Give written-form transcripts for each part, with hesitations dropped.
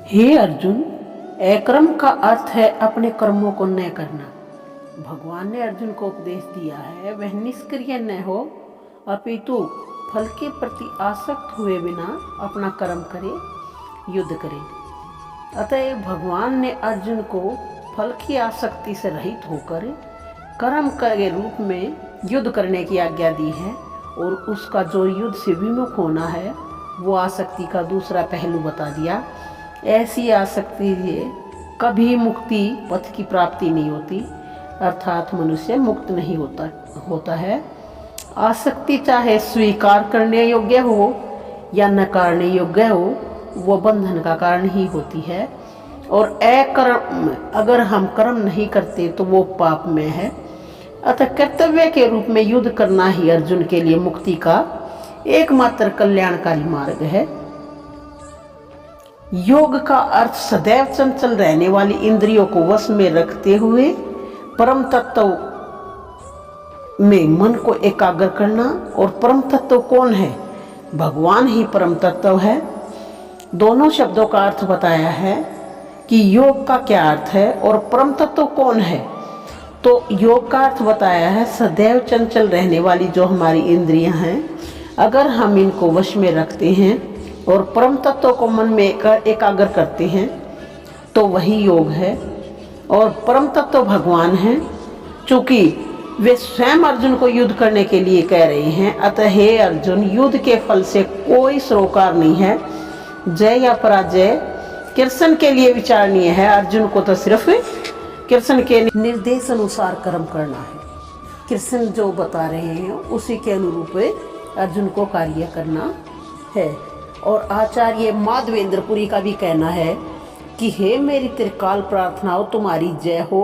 हे अर्जुन, अकर्म का अर्थ है अपने कर्मों को न करना। भगवान ने अर्जुन को उपदेश दिया है वह निष्क्रिय न हो, अपितु फल के प्रति आसक्त हुए बिना अपना कर्म करे, युद्ध करे। अतः भगवान ने अर्जुन को फल की आसक्ति से रहित होकर कर्म के रूप में युद्ध करने की आज्ञा दी है, और उसका जो युद्ध से विमुख होना है वो आसक्ति का दूसरा पहलू बता दिया। ऐसी आसक्ति से कभी मुक्ति पथ की प्राप्ति नहीं होती, अर्थात मनुष्य मुक्त नहीं होता है। आसक्ति चाहे स्वीकार करने योग्य हो या नकारने योग्य हो, वो बंधन का कारण ही होती है। और अकर्म, अगर हम कर्म नहीं करते तो वो पाप में है। अतः कर्तव्य के रूप में युद्ध करना ही अर्जुन के लिए मुक्ति का एकमात्र कल्याणकारी मार्ग है। योग का अर्थ सदैव चंचल रहने वाली इंद्रियों को वश में रखते हुए परम तत्व में मन को एकाग्र करना। और परम तत्व कौन है? भगवान ही परम तत्व है। दोनों शब्दों का अर्थ बताया है कि योग का क्या अर्थ है और परम तत्व कौन है। तो योग का अर्थ बताया है सदैव चंचल रहने वाली जो हमारी इंद्रियां हैं, अगर हम इनको वश में रखते हैं और परम तत्व को मन में एकाग्र करते हैं तो वही योग है। और परम तत्व भगवान हैं, चूंकि वे स्वयं अर्जुन को युद्ध करने के लिए कह रहे हैं। अतः हे अर्जुन, युद्ध के फल से कोई सरोकार नहीं है। जय या पराजय कृष्ण के लिए विचारणीय है। अर्जुन को तो सिर्फ कृष्ण के निर्देश अनुसार कर्म करना है। कृष्ण जो बता रहे हैं उसी के अनुरूप अर्जुन को कार्य करना है। और आचार्य माधवेंद्रपुरी का भी कहना है कि हे मेरी त्रिकाल प्रार्थनाओं तुम्हारी जय हो,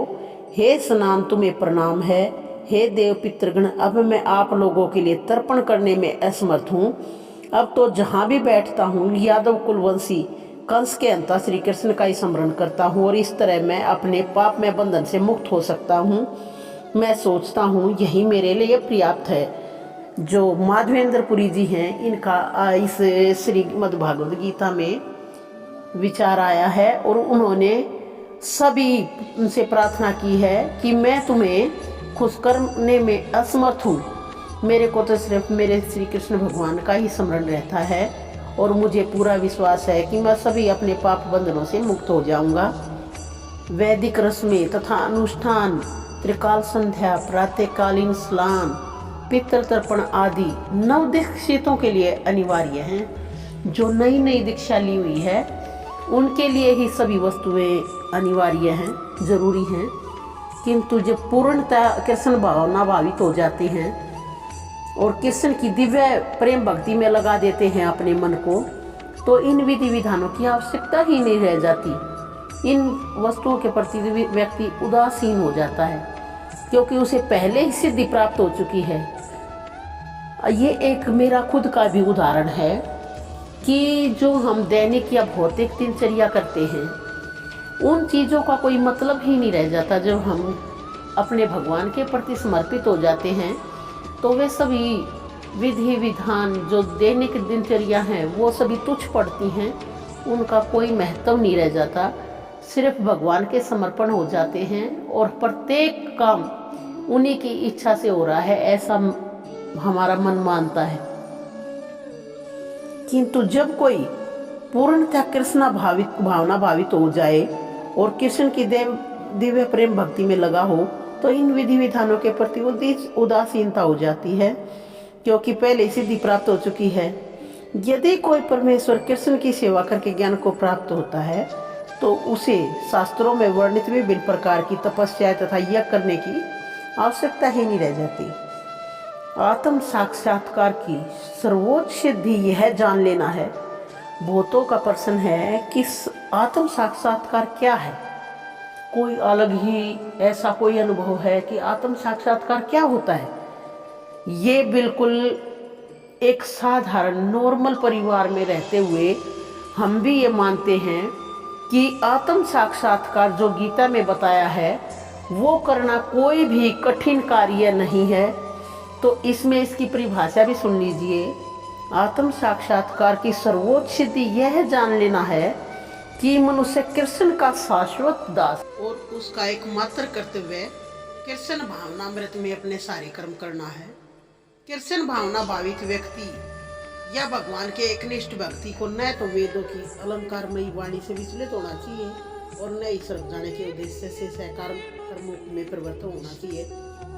हे स्नान तुम्हें प्रणाम है, हे देव पितृगण अब मैं आप लोगों के लिए तर्पण करने में असमर्थ हूँ। अब तो जहाँ भी बैठता हूँ यादव कुलवंशी कंस के अंता श्री कृष्ण का ही स्मरण करता हूँ, और इस तरह मैं अपने पाप में बंधन से मुक्त हो सकता हूँ। मैं सोचता हूँ यही मेरे लिए पर्याप्त है। जो माधवेंद्रपुरी जी हैं, इनका इस श्रीमद् भागवत गीता में विचार आया है, और उन्होंने सभी उनसे प्रार्थना की है कि मैं तुम्हें खुश करने में असमर्थ हूँ। मेरे को तो सिर्फ मेरे श्री कृष्ण भगवान का ही स्मरण रहता है, और मुझे पूरा विश्वास है कि मैं सभी अपने पाप बंधनों से मुक्त हो जाऊंगा। वैदिक रस्में तथा अनुष्ठान, त्रिकाल संध्या, प्रातःकालीन स्नान, पितृ तर्पण आदि नवदीक्षितों के लिए अनिवार्य हैं। जो नई नई दीक्षा ली हुई है उनके लिए ही सभी वस्तुएं अनिवार्य हैं, जरूरी हैं। किंतु जब पूर्णतः कृष्ण भावना भावित हो जाते हैं और कृष्ण की दिव्य प्रेम भक्ति में लगा देते हैं अपने मन को, तो इन विधि विधानों की आवश्यकता ही नहीं रह जाती। इन वस्तुओं के प्रति व्यक्ति उदासीन हो जाता है, क्योंकि उसे पहले ही सिद्धि प्राप्त हो चुकी है। ये एक मेरा खुद का भी उदाहरण है कि जो हम दैनिक या भौतिक दिनचर्या करते हैं उन चीज़ों का कोई मतलब ही नहीं रह जाता। जब हम अपने भगवान के प्रति समर्पित हो जाते हैं तो वे सभी विधि विधान जो दैनिक दिनचर्या हैं वो सभी तुच्छ पड़ती हैं, उनका कोई महत्व नहीं रह जाता। सिर्फ भगवान के समर्पण हो जाते हैं और प्रत्येक काम उन्हीं की इच्छा से हो रहा है, ऐसा हमारा मन मानता है। किंतु जब कोई पूर्णतः कृष्ण भावना भावित हो जाए और कृष्ण की दिव्य प्रेम भक्ति में लगा हो, तो इन विधि विधानों के प्रति उदासीनता हो जाती है, क्योंकि पहले सिद्धि प्राप्त हो चुकी है। यदि कोई परमेश्वर कृष्ण की सेवा करके ज्ञान को प्राप्त होता है तो उसे शास्त्रों में वर्णित विभिन्न प्रकार की तपस्या तथा यज्ञ करने की आवश्यकता ही नहीं रह जाती। आत्म साक्षात्कार की सर्वोच्च सिद्धि यह जान लेना है। बहुतों का प्रश्न है कि आत्म साक्षात्कार क्या है। कोई अलग ही ऐसा कोई अनुभव है कि आत्म साक्षात्कार क्या होता है। ये बिल्कुल एक साधारण नॉर्मल परिवार में रहते हुए हम भी ये मानते हैं कि आत्म साक्षात्कार जो गीता में बताया है वो करना कोई भी कठिन कार्य नहीं है। तो इसमें इसकी परिभाषा भी सुन लीजिए। आत्म साक्षात्कार की सर्वोच्च सिद्धि यह जान लेना है कि मनुष्य कृष्ण का शाश्वत दास और उसका एकमात्र कर्तव्य कृष्ण भावनामृत में अपने सारे कर्म करना है। कृष्ण भावना भावित व्यक्ति या भगवान के एकनिष्ठ भक्ति को न तो वेदों की अलंकारमयी वाणी से विचलित होना चाहिए और न ही स्वर्ग जाने के उद्देश्य से सहकार कर्मों में परिवर्तन होना चाहिए।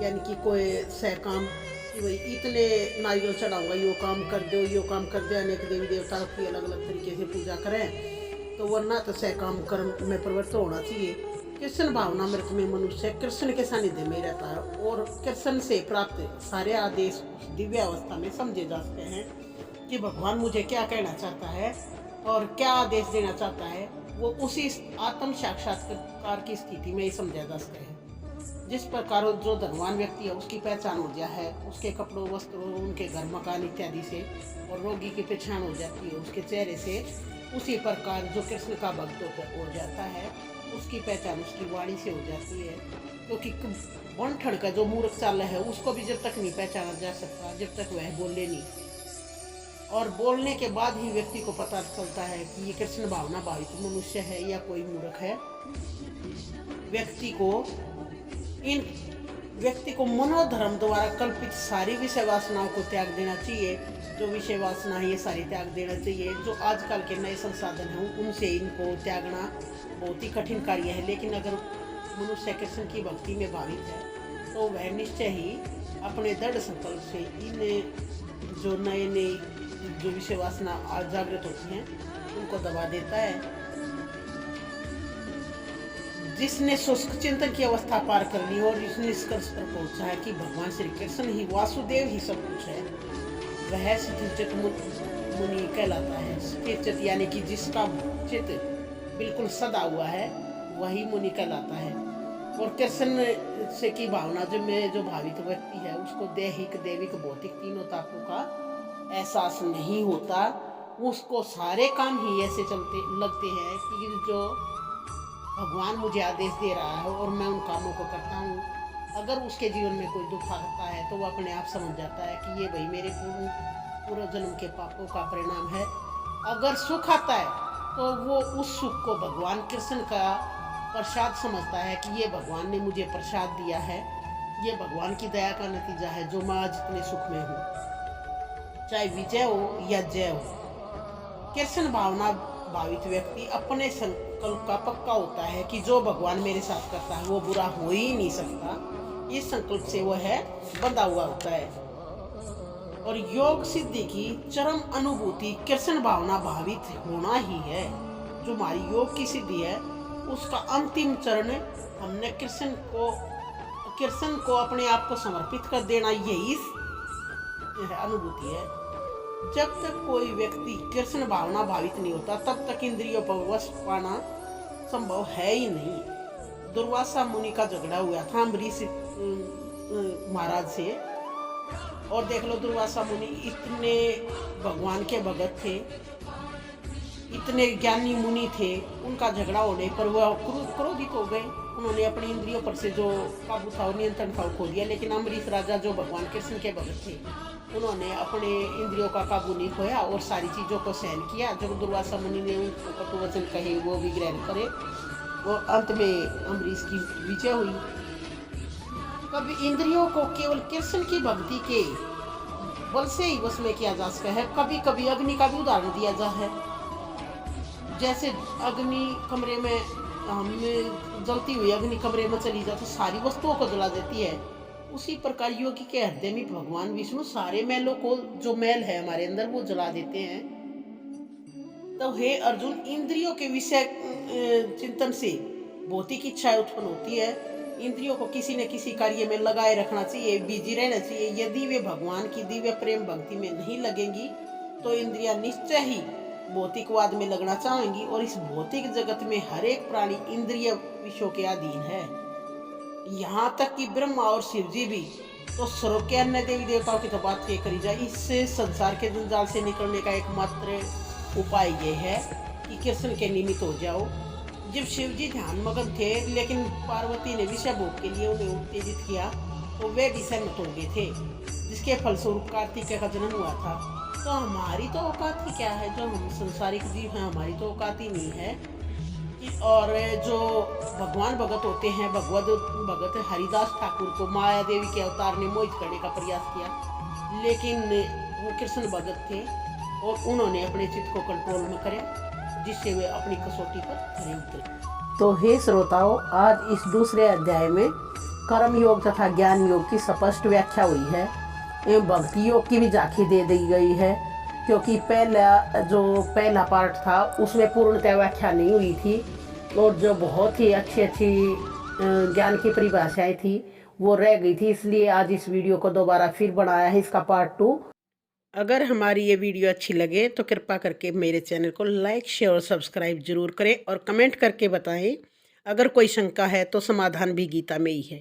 यानी कि कोई सहकाम कि भाई इतने नारियल चढ़ाऊंगा, यो काम कर दो, यो काम कर दो, अनेक देवी देवताओं की अलग अलग तरीके से पूजा करें, तो वरना तो सहकाम कर्म में परिवर्तन होना चाहिए। कृष्ण भावनामृत में मनुष्य कृष्ण के सानिध्य में रहता है और कृष्ण से प्राप्त सारे आदेश उस दिव्य अवस्था में समझे जा सकते हैं कि भगवान मुझे क्या कहना चाहता है और क्या आदेश देना चाहता है। वो उसी आत्म साक्षात्कार की स्थिति में ही समझा जा सकता है। जिस प्रकार जो धनवान व्यक्ति है उसकी पहचान हो जाती है उसके कपड़ों, वस्त्रों, उनके घर मकान इत्यादि से, और रोगी की पहचान हो जाती है उसके चेहरे से, उसी प्रकार जो कृष्ण का भक्त हो जाता है उसकी पहचान उसकी वाणी से हो जाती है। क्योंकि बन का जो मूर्ख चाल है उसको भी जब तक नहीं पहचाना जा सकता जब तक वह बोले नहीं, और बोलने के बाद ही व्यक्ति को पता चलता है कि ये कृष्ण भावना भावित मनुष्य है या कोई मूर्ख है। व्यक्ति को मनोधर्म द्वारा कल्पित सारी विषय वासनाओं को त्याग देना चाहिए। जो विषय वासना है ये सारी त्याग देना चाहिए। जो आजकल के नए संसाधन हैं उनसे इनको त्यागना बहुत ही कठिन कार्य है, लेकिन अगर मनुष्य कृष्ण की भक्ति में भावित है तो वह निश्चय ही अपने दृढ़ संकल्प से इन जो नए जो विषय वासना जागृत होती हैं उनको दबा देता है। जिसने शुष्क चिंतन की अवस्था पार कर ली और इस निष्कर्ष पर पहुंचा है कि भगवान श्री कृष्ण ही वासुदेव ही सब कुछ है, वह स्थिरचित मुनि कहलाता है। स्थिरचित यानी कि जिसका चित्त बिल्कुल सदा हुआ है वही मुनि कहलाता है। और कृष्ण से की भावना जो भावित व्यक्ति है उसको दैहिक, दैविक, भौतिक तीनों तापों का एहसास नहीं होता। उसको सारे काम ही ऐसे चलते लगते हैं कि जो भगवान मुझे आदेश दे रहा है और मैं उन कामों को करता हूँ। अगर उसके जीवन में कोई दुख आता है तो वो अपने आप समझ जाता है कि ये भाई मेरे पूर्व जन्म के पापों का परिणाम है। अगर सुख आता है तो वो उस सुख को भगवान कृष्ण का प्रसाद समझता है कि ये भगवान ने मुझे प्रसाद दिया है, ये भगवान की दया का नतीजा है जो मैं आज इतने सुख में हूँ, चाहे विजय हो या जय हो। कृष्ण भावना भावित व्यक्ति अपने संकल्प का पक्का होता है कि जो भगवान मेरे साथ करता है वो बुरा हो ही नहीं सकता। इस संकल्प से वह बंधा हुआ होता है। और योग सिद्धि की चरम अनुभूति कृष्ण भावना भावित होना ही है। जो हमारी योग की सिद्धि है उसका अंतिम चरण हमने कृष्ण को अपने आप को समर्पित कर देना, यही अनुभूति है। जब तक कोई व्यक्ति कृष्ण भावना भावित नहीं होता तब तक इंद्रियों पर वश पाना संभव है ही नहीं। दुर्वासा मुनि का झगड़ा हुआ था अम्बरीश महाराज से, और देख लो दुर्वासा मुनि इतने भगवान के भगत थे, इतने ज्ञानी मुनि थे, उनका झगड़ा होने पर वह क्रोधित हो गए। उन्होंने अपनी इंद्रियों पर से जो काबू था, नियंत्रण था, वो खो दिया। लेकिन अम्बरीश राजा जो भगवान कृष्ण के भगत थे उन्होंने अपने इंद्रियों का काबू नहीं खोया और सारी चीज़ों को सहन किया। जब दुर्वासा मुनि ने उनको कटु वचन कहे वो भी ग्रहण करे, और अंत में अम्बरीश की विजय हुई। कभी इंद्रियों को केवल कृष्ण की भक्ति के बल से ही वश में किया जा सकता है। कभी कभी अग्नि का भी उदाहरण दिया जा है। जैसे अग्नि कमरे में हमें जलती हुई अग्नि कमरे में चली जाए तो सारी वस्तुओं को जला देती है। उसी प्रकार योगी के हृदय में भगवान विष्णु सारे मैलों को, जो मैल है हमारे अंदर, वो जला देते हैं। तो हे अर्जुन, इंद्रियों के विषय चिंतन से भौतिक इच्छाएं उत्पन्न होती है। इंद्रियों को किसी न किसी कार्य में लगाए रखना चाहिए, बिजी रहना चाहिए। यदि वे भगवान की दिव्य प्रेम भक्ति में नहीं लगेंगी तो इंद्रियां निश्चय ही भौतिकवाद में लगना चाहेंगी, और इस भौतिक जगत में हर एक प्राणी इंद्रिय विषयों के अधीन है। यहाँ तक कि ब्रह्मा और शिव जी भी, तो स्वर्ग के अन्य देवी देवताओं की तो बात करी जाए। इससे संसार के जंजाल से निकलने का एकमात्र उपाय ये है कि कृष्ण के निमित्त हो जाओ। जब शिव जी ध्यान मगन थे लेकिन पार्वती ने विषय भोग के लिए उन्हें उत्तेजित किया तो वे भी सहमत हो गए थे, जिसके फलस्वरूप कार्तिकेय का जन्म हुआ था। तो हमारी तो औकात ही क्या है, जो हम संसारिक जीव हैं, हमारी तो औकात ही नहीं है और जो भगवान भगत होते हैं, भगत हरिदास ठाकुर को माया देवी के अवतार ने मोहित करने का प्रयास किया, लेकिन वो कृष्ण भगत थे और उन्होंने अपने चित्त को कंट्रोल में कराया, जिससे वे अपनी कसौटी पर खरे उतरे। तो हे श्रोताओं, आज इस दूसरे अध्याय में कर्म योग तथा ज्ञान योग की स्पष्ट व्याख्या हुई है एवं भक्ति योग की भी झांकी दे दी गई है, क्योंकि पहला पार्ट था उसमें पूर्णतः व्याख्या नहीं हुई थी और जो बहुत ही अच्छी ज्ञान की परिभाषाएं थी वो रह गई थी, इसलिए आज इस वीडियो को दोबारा फिर बनाया है, इसका पार्ट 2। अगर हमारी ये वीडियो अच्छी लगे तो कृपा करके मेरे चैनल को लाइक शेयर और सब्सक्राइब जरूर करें और कमेंट करके बताएं। अगर कोई शंका है तो समाधान भी गीता में ही है।